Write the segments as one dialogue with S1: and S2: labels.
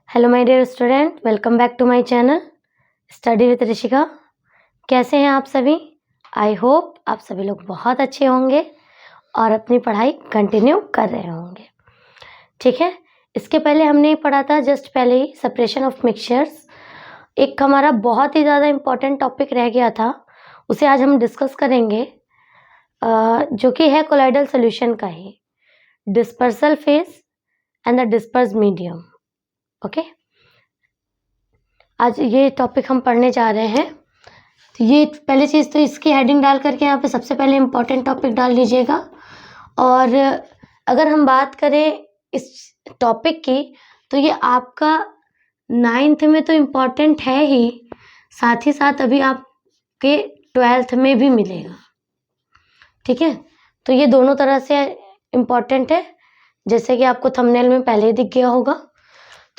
S1: Hello my dear student, welcome back to my channel study with Rishika. कैसे हैं आप सभी? आई होप आप सभी लोग बहुत अच्छे होंगे और अपनी पढ़ाई कंटिन्यू कर रहे होंगे। ठीक है, इसके पहले हमने पढ़ा था जस्ट पहले ही सेपरेशन ऑफ मिक्सचर्स। एक हमारा बहुत ही ज़्यादा इम्पॉर्टेंट टॉपिक रह गया था, उसे आज हम डिस्कस करेंगे, जो कि है कोलाइडल सोल्यूशन का ही, dispersal phase and the disperse medium. Okay, आज ये टॉपिक हम पढ़ने जा रहे हैं। तो ये पहली चीज़ तो इसकी हेडिंग डाल करके यहाँ पे सबसे पहले इम्पोर्टेंट टॉपिक डाल लीजिएगा। और अगर हम बात करें इस टॉपिक की तो ये आपका 9th में तो इम्पॉर्टेंट है ही, साथ ही साथ अभी आपके 12th में भी मिलेगा। ठीक है, तो ये दोनों तरह से इम्पॉर्टेंट है, जैसे कि आपको थंबनेल में पहले ही दिख गया होगा।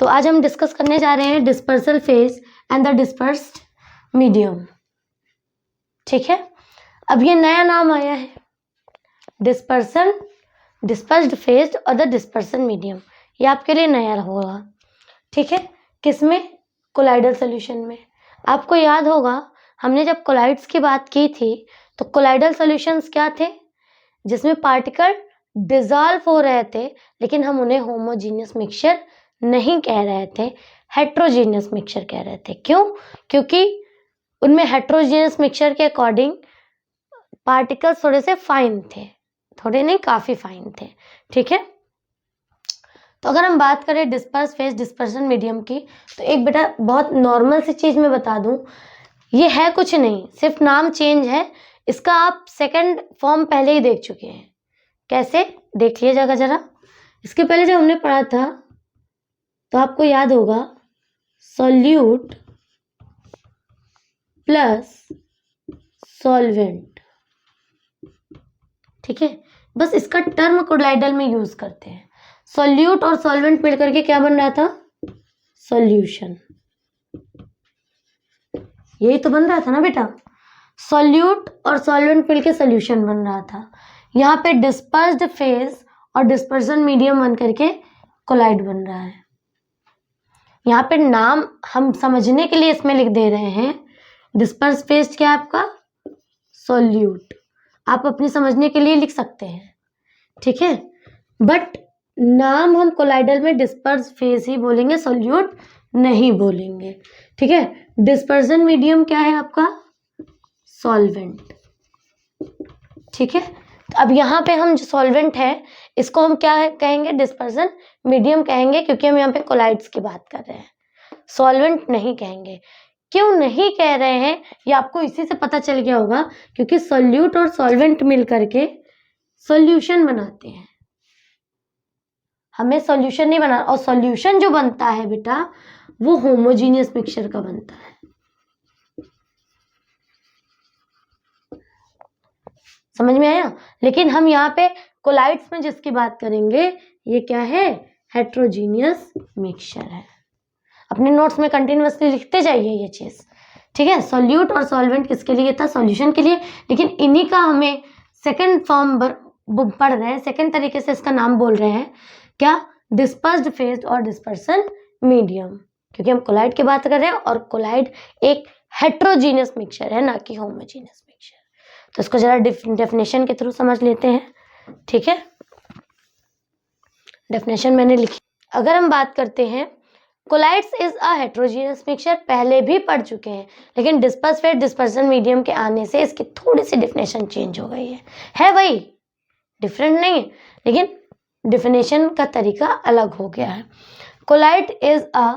S1: तो आज हम डिस्कस करने जा रहे हैं dispersal phase and the dispersed medium. ठीक है, अब ये नया नाम आया है, डिस्पर्सल, डिस्पर्स्ड फेज और द डिस्पर्सन मीडियम। ये आपके लिए नया होगा। ठीक है, किसमें? कोलाइडल सोल्यूशन में। आपको याद होगा हमने जब कोलाइड्स की बात की थी तो कोलाइडल सॉल्यूशंस क्या थे? जिसमें पार्टिकल डिसॉल्व हो रहे थे, लेकिन हम उन्हें होमोजीनियस मिक्सचर नहीं कह रहे थे, हेट्रोजीनियस मिक्सचर कह रहे थे। क्यों? क्योंकि उनमें हेट्रोजीनियस मिक्सचर के अकॉर्डिंग पार्टिकल्स थोड़े से फाइन थे, थोड़े नहीं काफ़ी फाइन थे। ठीक है, तो अगर हम बात करें डिस्पर्स फेज डिस्पर्सन मीडियम की, तो एक बेटा बहुत नॉर्मल सी चीज़ मैं बता दूं, ये है कुछ नहीं, सिर्फ नाम चेंज है। इसका आप सेकंड फॉर्म पहले ही देख चुके हैं। कैसे? देख लीजिएगा जरा। इसके पहले जब हमने पढ़ा था तो आपको याद होगा सॉल्यूट प्लस सॉल्वेंट। ठीक है, बस इसका टर्म कोलाइडल में यूज करते हैं। सॉल्यूट और सॉल्वेंट मिलकर के क्या बन रहा था? सॉल्यूशन। यही तो बन रहा था ना बेटा, सॉल्यूट और सॉल्वेंट मिलकर सॉल्यूशन बन रहा था। यहाँ पे डिस्पर्स्ड फेज और डिस्पर्सन मीडियम बन करके कोलाइड बन रहा है। यहाँ पे नाम हम समझने के लिए इसमें लिख दे रहे हैं। डिस्पर्स फेज क्या है आपका? सॉल्यूट। आप अपनी समझने के लिए लिख सकते हैं। ठीक है, बट नाम हम कोलाइडल में डिस्पर्स फेज ही बोलेंगे, सॉल्यूट नहीं बोलेंगे। ठीक है, डिस्पर्सन मीडियम क्या है आपका? सॉल्वेंट। ठीक है, तो अब यहाँ पे हम जो सॉल्वेंट है इसको हम क्या कहेंगे? डिस्पर्सन मीडियम कहेंगे, क्योंकि हम यहाँ पे कोलाइड्स की बात कर रहे हैं, सॉल्वेंट नहीं कहेंगे। क्यों नहीं कह रहे हैं ये आपको इसी से पता चल गया होगा, क्योंकि सॉल्यूट और सॉल्वेंट मिल करके सॉल्यूशन बनाते हैं। हमें सॉल्यूशन नहीं बना, और सॉल्यूशन जो बनता है बेटा वो होमोजीनियस मिक्सचर का बनता है। समझ में आया? लेकिन हम यहाँ पे कोलाइड्स में जिसकी बात करेंगे ये क्या है? हेट्रोजीनियस मिक्सचर है। अपने नोट्स में कंटिन्यूअसली लिखते जाइए ये चीज। ठीक है, सॉल्यूट और सॉल्वेंट किसके लिए था? सॉल्यूशन के लिए। लेकिन इन्हीं का हमें सेकंड फॉर्म पढ़ रहे हैं, सेकंड तरीके से इसका नाम बोल रहे हैं, क्या? डिस्पर्स्ड फेज और डिस्पर्सन मीडियम, क्योंकि हम कोलाइड की बात कर रहे हैं और कोलाइड एक हेट्रोजीनियस मिक्सचर है, ना कि होमोजीनियस मिक्सचर। तो इसको जरा डेफिनेशन के थ्रू समझ लेते हैं। ठीक है, डेफिनेशन मैंने लिखी। अगर हम बात करते हैं, colloids is a heterogeneous mixture, पहले भी पढ़ चुके हैं, लेकिन डिस्पर्स फेज डिस्पर्सन मीडियम के आने से इसकी थोड़ी सी डेफिनेशन चेंज हो गई है वही, डिफरेंट नहीं है, लेकिन डेफिनेशन का तरीका अलग हो गया है। Colloid is a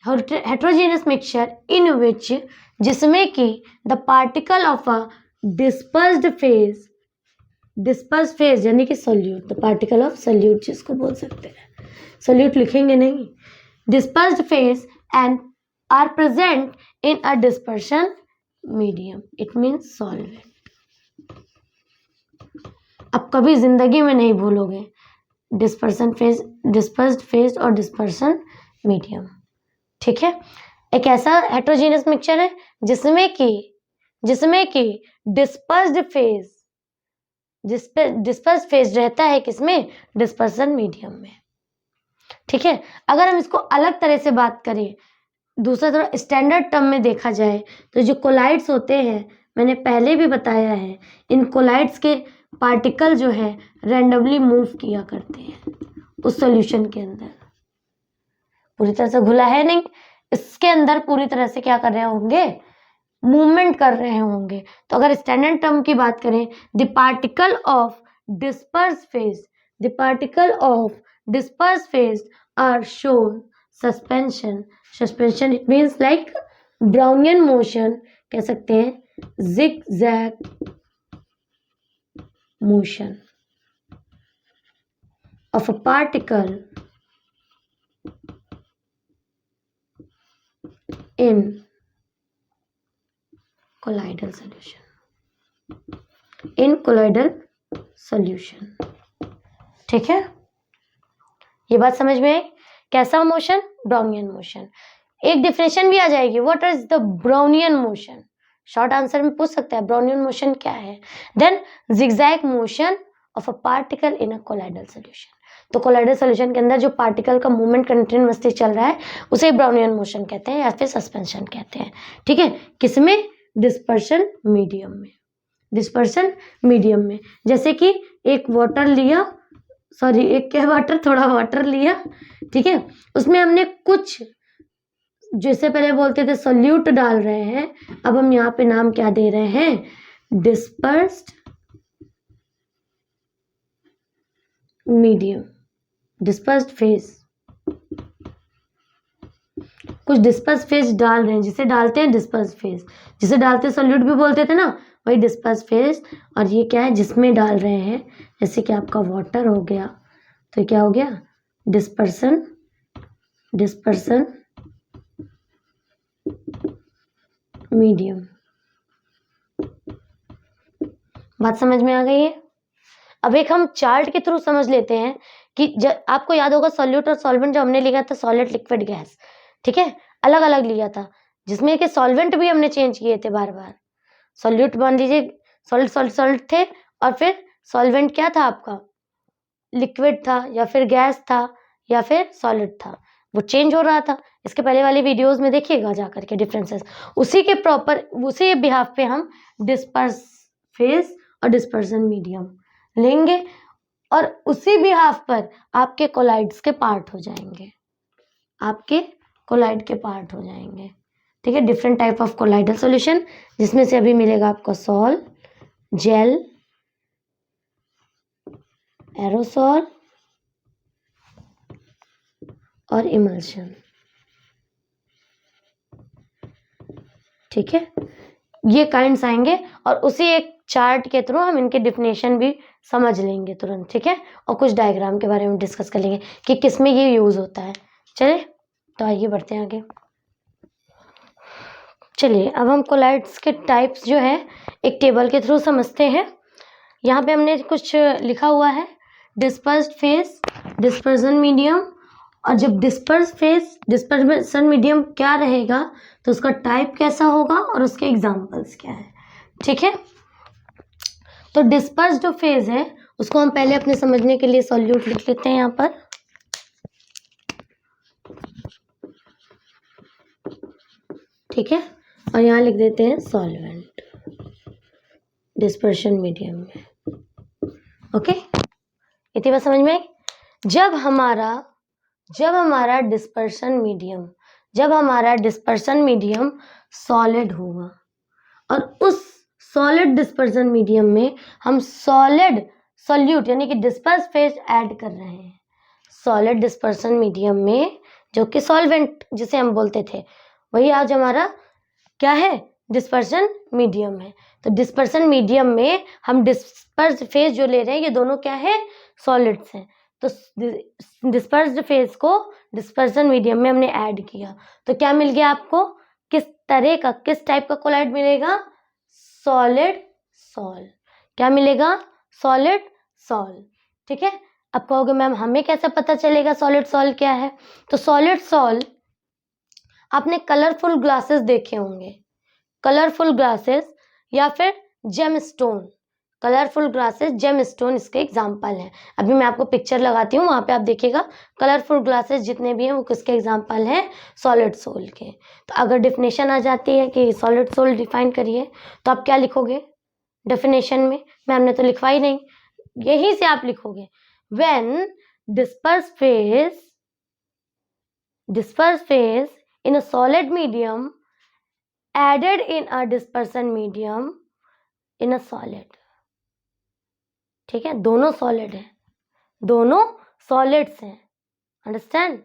S1: heterogeneous mixture in which, जिसमें कि the particle of a dispersed phase, disperse phase यानी कि solute, the particle of solute जिसको बोल सकते हैं, सोल्यूट लिखेंगे नहीं, dispersed phase and are present in a dispersion medium, it means solvent. अब कभी जिंदगी में नहीं भूलोगे डिस्पर्सन फेज, डिस्पर्स्ड फेज और डिस्पर्सन मीडियम। ठीक है, एक ऐसा हेट्रोजीनियस मिक्सचर है जिसमें कि डिस्पर्स्ड फेज, डिस्पर्स फेज रहता है किसमें? डिस्पर्सन मीडियम में। ठीक है। अगर हम इसको अलग तरह से बात करें, दूसरा थोड़ा स्टैंडर्ड टर्म में देखा जाए, तो जो कोलाइड्स होते हैं, मैंने पहले भी बताया है, इन कोलाइड्स के पार्टिकल जो है रैंडमली मूव किया करते हैं उस सॉल्यूशन के अंदर। पूरी तरह से घुला है नहीं, इसके अंदर पूरी तरह से क्या कर रहे होंगे, मूवमेंट कर रहे होंगे। तो अगर स्टैंडर्ड टर्म की बात करें, the particle of disperse phase, the particle of disperse phase are shown suspension. Suspension it means like Brownian motion, कह सकते हैं zigzag motion of a particle in colloidal solution, in colloidal solution। ठीक है, ये बात समझ में आई। कैसा मोशन, ब्राउनियन मोशन। एक डिफिनेशन भी आ जाएगी, what is the Brownian motion, short answer में पूछ सकता है ब्राउनियन मोशन क्या है। Then zigzag motion of a particle in a colloidal solution. तो कोलाइडल सोल्यूशन के अंदर जो पार्टिकल का मूवमेंट कंटिन्यूअसली चल रहा है उसे ब्राउनियन मोशन कहते हैं या फिर सस्पेंशन कहते हैं। ठीक है, किसमें, डिस्पर्शन मीडियम में, डिस्पर्शन मीडियम में। जैसे कि एक वाटर लिया, सॉरी एक क्या वाटर, थोड़ा वाटर लिया, ठीक है, उसमें हमने कुछ, जैसे पहले बोलते थे सोल्यूट डाल रहे हैं, अब हम यहाँ पे नाम क्या दे रहे हैं, डिस्पर्स्ड मीडियम, डिस्पर्स्ड फेज। कुछ डिस्पर्स फेज डाल रहे हैं, जिसे डालते हैं डिस्पर्स फेज, जिसे डालते सोल्यूट भी बोलते थे ना, वही डिस्पर्स फेज। और ये क्या है, जिसमें डाल रहे हैं, जैसे कि आपका वाटर हो गया, तो क्या हो गया, डिस्पर्सन, डिस्पर्सन मीडियम। बात समझ में आ गई है। अब एक हम चार्ट के थ्रू समझ लेते हैं कि आपको याद होगा सॉल्यूट और सॉल्वेंट जो हमने लिखा था, सॉलिड लिक्विड गैस, ठीक है, अलग अलग लिया था, जिसमें कि सॉल्वेंट भी हमने चेंज किए थे बार बार। सॉल्यूट मान लीजिए सॉलिड सॉलिड सॉलिड थे, और फिर सॉल्वेंट क्या था आपका, लिक्विड था या फिर गैस था या फिर सॉलिड था, वो चेंज हो रहा था। इसके पहले वाली वीडियोस में देखिएगा जाकर के डिफरेंसेस। उसी के प्रॉपर, उसी बिहाफ पे हम डिस्पर्स फेज और डिस्पर्सन मीडियम लेंगे, और उसी बिहाफ पर आपके कोलाइड्स के पार्ट हो जाएंगे, आपके कोलाइड के पार्ट हो जाएंगे। ठीक है, different type of colloidal solution, जिसमें से अभी मिलेगा आपको सॉल, जेल, एरोसॉल और इमल्शन। ठीक है, ये काइंड्स आएंगे, और उसी एक चार्ट के थ्रू हम इनके डिफिनेशन भी समझ लेंगे तुरंत। ठीक है, और कुछ डायग्राम के बारे में डिस्कस कर लेंगे कि किसमें ये यूज होता है। चलिए तो आइए बढ़ते हैं आगे। चलिए अब हम कोलाइड्स के टाइप्स जो है एक टेबल के थ्रू समझते हैं। यहाँ पे हमने कुछ लिखा हुआ है, डिस्पर्स्ड फेज, डिस्पर्सन मीडियम, और जब डिस्पर्स फेज, डिस्पर्सन मीडियम क्या रहेगा तो उसका टाइप कैसा होगा और उसके एग्जांपल्स क्या है। ठीक है, तो डिस्पर्स जो फेज है उसको हम पहले अपने समझने के लिए सॉल्यूट लिख लेते हैं यहाँ पर। ठीक है, और यहाँ लिख देते हैं सॉल्वेंट डिस्पर्शन मीडियम में। ओके, इतनी बात समझ में आई। जब हमारा डिस्पर्सन मीडियम सॉलिड होगा, और उस सॉलिड डिस्पर्सन मीडियम में हम सॉलिड सॉल्यूट यानी कि डिस्पर्स फेज ऐड कर रहे हैं। सॉलिड डिस्पर्सन मीडियम में जो कि सॉल्वेंट जिसे हम बोलते थे, वही आज हमारा क्या है, डिस्पर्सन मीडियम है। तो डिस्पर्सन मीडियम में हम डिस्पर्स फेज जो ले रहे हैं, ये दोनों क्या है, सॉलिड्स हैं। तो डिस्पर्स्ड फेज को डिस्पर्सन मीडियम में हमने ऐड किया, तो क्या मिल गया आपको, किस तरह का, किस टाइप का कोलाइड मिलेगा, सॉलिड सॉल। क्या मिलेगा, सॉलिड सॉल। ठीक है, अब कहोगे मैम हमें कैसे पता चलेगा सॉलिड सॉल क्या है। तो सॉलिड सॉल, आपने कलरफुल ग्लासेस देखे होंगे, कलरफुल ग्लासेस या फिर gemstone, colourful glasses, gem stone इसके एग्जाम्पल हैं। अभी मैं आपको पिक्चर लगाती हूँ, वहाँ पे आप देखिएगा कलरफुल ग्लासेस जितने भी हैं वो किसके एग्जाम्पल हैं, सॉलिड सोल के। तो अगर डेफिनेशन आ जाती है कि सॉलिड सोल डिफाइन करिए, तो आप क्या लिखोगे डेफिनेशन में? मैम ने तो लिखवा ही नहीं, यहीं से आप लिखोगे, when disperse phase in a solid medium added in a dispersion medium in a solid। ठीक है, दोनों सॉलिड है, दोनों सॉलिड्स हैं, अंडरस्टैंड?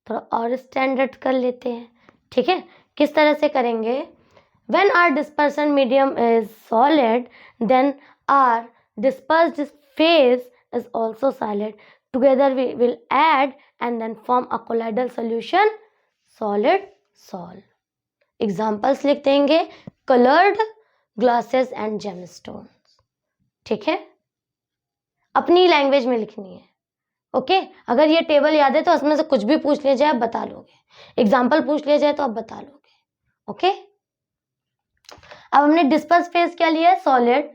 S1: थोड़ा और स्टैंडर्ड कर लेते हैं, ठीक है? किस तरह से करेंगे? when our dispersion medium is solid, then our dispersed phase is also solid, together we will add and then form a colloidal solution, solid sol। Examples लिख देंगे, कलर्ड ग्लासेस एंड जेमस्टोन्स, ठीक है? अपनी लैंग्वेज में लिखनी है, okay? अगर ये टेबल याद है तो उसमें से कुछ भी पूछ लिया जाए आप बता लोगे, एग्जाम्पल पूछ लिया जाए तो आप बता लोगे, ओके? अब हमने डिस्पर्स फेज क्या लिया है? सॉलिड।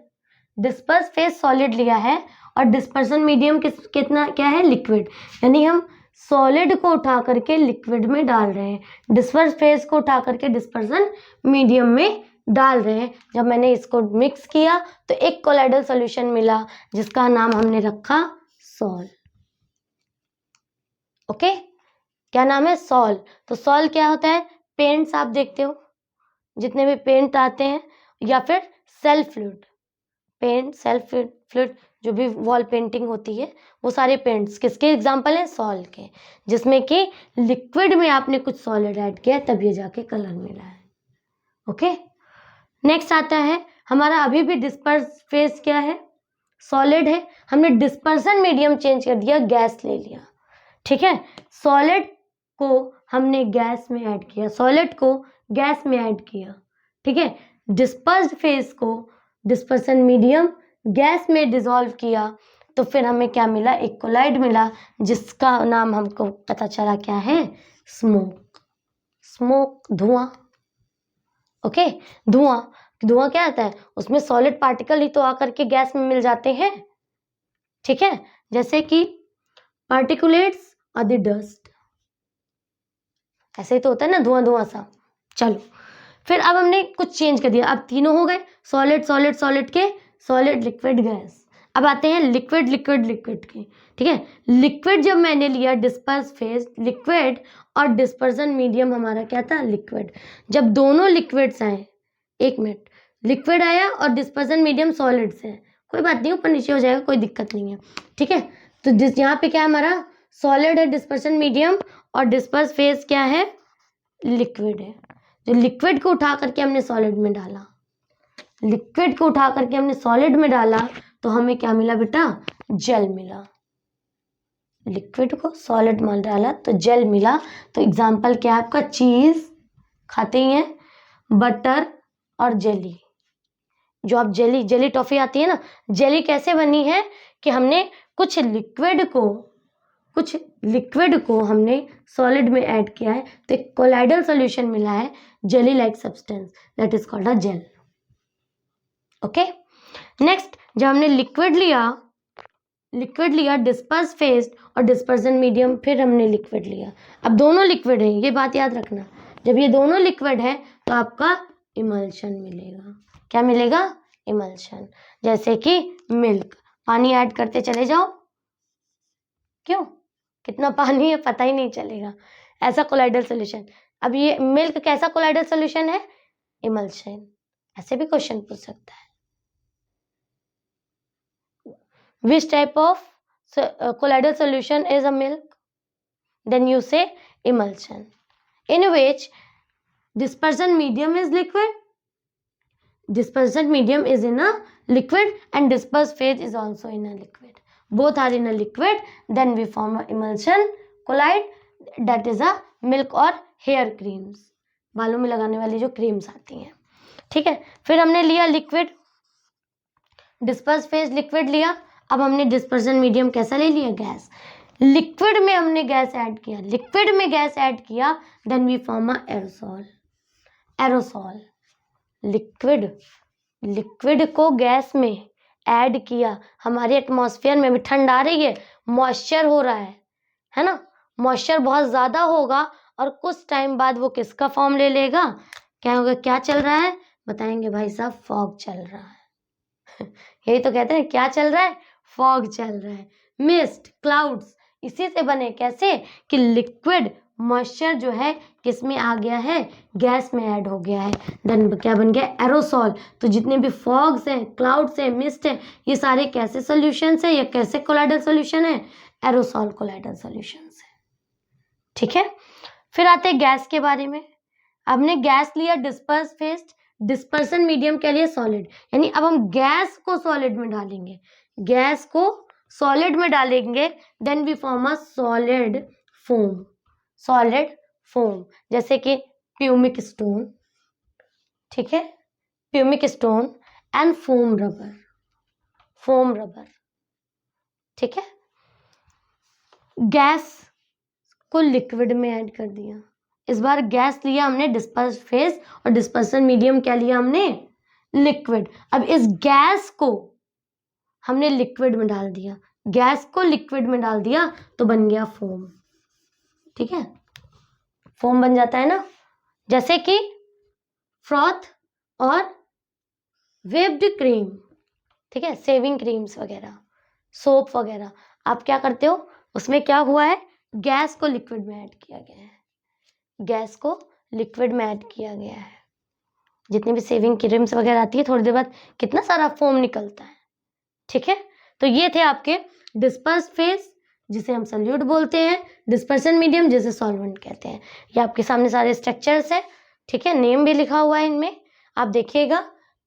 S1: डिस्पर्स फेज सॉलिड लिया है और डिस्पर्सन मीडियम कितना क्या है? लिक्विड। यानी हम सॉलिड को उठा करके लिक्विड में डाल रहे हैं, डिस्पर्स फेज को उठा करके डिस्पर्सन मीडियम में डाल रहे हैं। जब मैंने इसको मिक्स किया तो एक कोलाइडल सॉल्यूशन मिला जिसका नाम हमने रखा सॉल, ओके? क्या नाम है? सॉल। तो सॉल क्या होता है? पेंट्स आप देखते हो, जितने भी पेंट आते हैं, या फिर self fluid, paint self fluid जो भी वॉल पेंटिंग होती है, वो सारे पेंट्स किसके एग्जाम्पल हैं? सॉल के, जिसमें कि लिक्विड में आपने कुछ सॉलिड ऐड किया तब ये जाके कलर मिला है, ओके? नेक्स्ट आता है हमारा, अभी भी डिस्पर्स फेज क्या है? सॉलिड है, हमने डिस्पर्सन मीडियम चेंज कर दिया, गैस ले लिया, ठीक है? सॉलिड को हमने गैस में ऐड किया, सॉलिड को गैस में ऐड किया, ठीक है? डिस्पर्स्ड फेज को डिस्पर्सन मीडियम गैस में डिसॉल्व किया तो फिर हमें क्या मिला? एक कोलाइड मिला जिसका नाम हमको पता चला क्या है? स्मोक। स्मोक धुआं, ओके? धुआं, धुआं क्या आता है? उसमें सॉलिड पार्टिकल ही तो आकर के गैस में मिल जाते हैं, ठीक है? जैसे कि पार्टिकुलेट्स और द डस्ट, ऐसे ही तो होता है ना, धुआं धुआं सा। चलो फिर अब हमने कुछ चेंज कर दिया, अब तीनों हो गए, सॉलिड सॉलिड सॉलिड के, सॉलिड लिक्विड गैस। अब आते हैं लिक्विड लिक्विड लिक्विड के, ठीक है? लिक्विड जब मैंने लिया, डिस्पर्स फेज लिक्विड और डिस्पर्सन मीडियम हमारा क्या था? लिक्विड। जब दोनों लिक्विड्स आए, एक मिनट, लिक्विड आया और डिस्पर्सन मीडियम सॉलिड्स है, कोई बात नहीं, ऊपर नीचे हो जाएगा, कोई दिक्कत नहीं है, ठीक है? तो यहाँ पे क्या है हमारा? सॉलिड है, डिस्पर्सन मीडियम, और डिस्पर्स फेज क्या है? लिक्विड है। जो लिक्विड को उठा करके हमने सॉलिड में डाला, लिक्विड को उठा करके हमने सॉलिड में डाला तो हमें क्या मिला बेटा? जेल मिला। लिक्विड को सॉलिड में डाला तो जेल मिला। तो एग्जाम्पल क्या है आपका? चीज खाते ही हैं, बटर और जेली। जो आप जेली जेली टॉफी आती है ना, जेली कैसे बनी है कि हमने कुछ लिक्विड को हमने सॉलिड में ऐड किया है तो एक कोलाइडल सॉल्यूशन मिला है, jelly like substance, that is called a gel, okay? Next, जब हमने लिक्विड लिया डिस्पर्स फेज और डिस्पर्सन मीडियम, फिर हमने लिक्विड लिया। अब दोनों लिक्विड है, ये बात याद रखना, जब ये दोनों लिक्विड है तो आपका इमल्शन मिलेगा। क्या मिलेगा? इमल्शन। जैसे कि मिल्क, पानी ऐड करते चले जाओ, क्यों? कितना पानी है पता ही नहीं चलेगा, ऐसा कोलाइडल सॉल्यूशन। अब ये मिल्क कैसा कोलाइडल सॉल्यूशन है? इमल्शन। ऐसे भी क्वेश्चन पूछ सकता है, which type of colloidal solution is a milk? Then you say emulsion, in which dispersion medium is liquid, dispersion medium is in a liquid and disperse phase is also in a liquid, both are in a liquid, then we form a emulsion colloid, that is a milk or hair creams, बालों में लगाने वाली जो creams आती हैं, ठीक है? फिर हमने लिया लिक्विड, डिस्पर्स फेज लिक्विड लिया। अब हमने डिस्पर्सन मीडियम कैसा ले लिया? गैस। लिक्विड में हमने गैस ऐड किया, लिक्विड में गैस ऐड किया, then we form a aerosol. Aerosol liquid को गैस में ऐड किया, हमारे एटमॉस्फेयर में भी ठंड आ रही है, मॉइस्चर हो रहा है ना, मॉइस्चर बहुत ज़्यादा होगा और कुछ टाइम बाद वो किसका फॉर्म ले लेगा, क्या होगा, क्या चल रहा है, बताएंगे भाई साहब, फॉग चल रहा है। यही तो कहते हैं, क्या चल रहा है, फॉग चल रहा है, मिस्ट, क्लाउड्स, इसी से बने, कैसे कि लिक्विड मॉइस्चर जो है किस में आ गया है, गैस में ऐड हो गया है, देन क्या बन गया, एरोसॉल। तो जितने भी फॉग्स हैं, क्लाउड्स हैं, मिस्ट हैं, ये सारे कैसे सॉल्यूशंस हैं, या कैसे कोलाइडल सॉल्यूशन है, एरोसॉल कोलाइडल सॉल्यूशंस है। ठीक है, फिर आते हैं गैस के बारे में। हमने गैस लिया डिस्पर्स फेज, डिस्पर्सन मीडियम के लिए सॉलिड, यानी अब हम गैस को सॉलिड में डालेंगे, गैस को सॉलिड में डालेंगे, then we form a solid foam, solid foam, जैसे कि प्यूमिक स्टोन, ठीक है, pumice stone and foam rubber, foam rubber, ठीक है। गैस को लिक्विड में ऐड कर दिया, इस बार गैस लिया हमने डिस्पर्स फेज और डिस्पर्सन मीडियम क्या लिया हमने, लिक्विड। अब इस गैस को हमने लिक्विड में डाल दिया, गैस को लिक्विड में डाल दिया तो बन गया फोम, ठीक है, फोम बन जाता है ना, जैसे कि फ्रॉथ और व्हिप्ड क्रीम, ठीक है, शेविंग क्रीम्स वगैरह, सोप वगैरह, आप क्या करते हो, उसमें क्या हुआ है, गैस को लिक्विड में ऐड किया गया है, गैस को लिक्विड में ऐड किया गया है। जितनी भी शेविंग क्रीम्स वगैरह आती है, थोड़ी देर बाद कितना सारा फोम निकलता है, ठीक है। तो ये थे आपके डिस्पर्स फेज, जिसे हम सॉल्यूट बोलते हैं, डिस्पर्सन मीडियम जिसे सॉल्वेंट कहते हैं। ये आपके सामने सारे स्ट्रक्चर्स है, ठीक है, नेम भी लिखा हुआ है इनमें, आप देखिएगा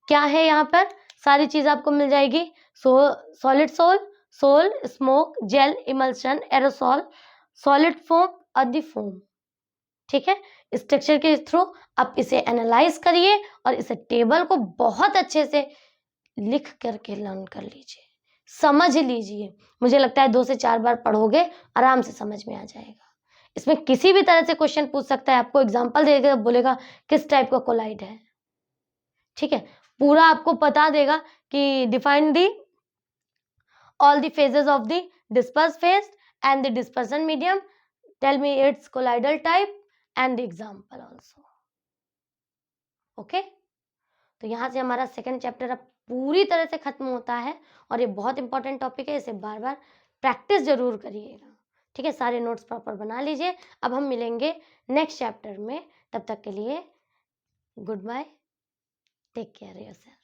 S1: क्या है, यहाँ पर सारी चीज आपको मिल जाएगी। Solid sol, sol, smoke, gel, emulsion, aerosol, solid foam और द फोम, ठीक है। स्ट्रक्चर के थ्रू आप इसे एनालाइज करिए और इसे टेबल को बहुत अच्छे से लिख करके लर्न कर लीजिए, समझ लीजिए। मुझे लगता है 2 से 4 बार पढ़ोगे आराम से समझ में आ जाएगा। इसमें किसी भी तरह से क्वेश्चन पूछ सकता है, आपको एग्जांपल देगा, बोलेगा किस टाइप का कोलाइड है, ठीक है, पूरा आपको बता देगा कि define the all the phases of the disperse phase and the dispersion medium, tell me its colloidal type and the example also, okay। तो यहाँ से हमारा सेकंड चैप्टर अब पूरी तरह से खत्म होता है और ये बहुत इंपॉर्टेंट टॉपिक है, इसे बार बार प्रैक्टिस जरूर करिएगा, ठीक है, सारे नोट्स प्रॉपर बना लीजिए। अब हम मिलेंगे नेक्स्ट चैप्टर में, तब तक के लिए good bye, take care yourself.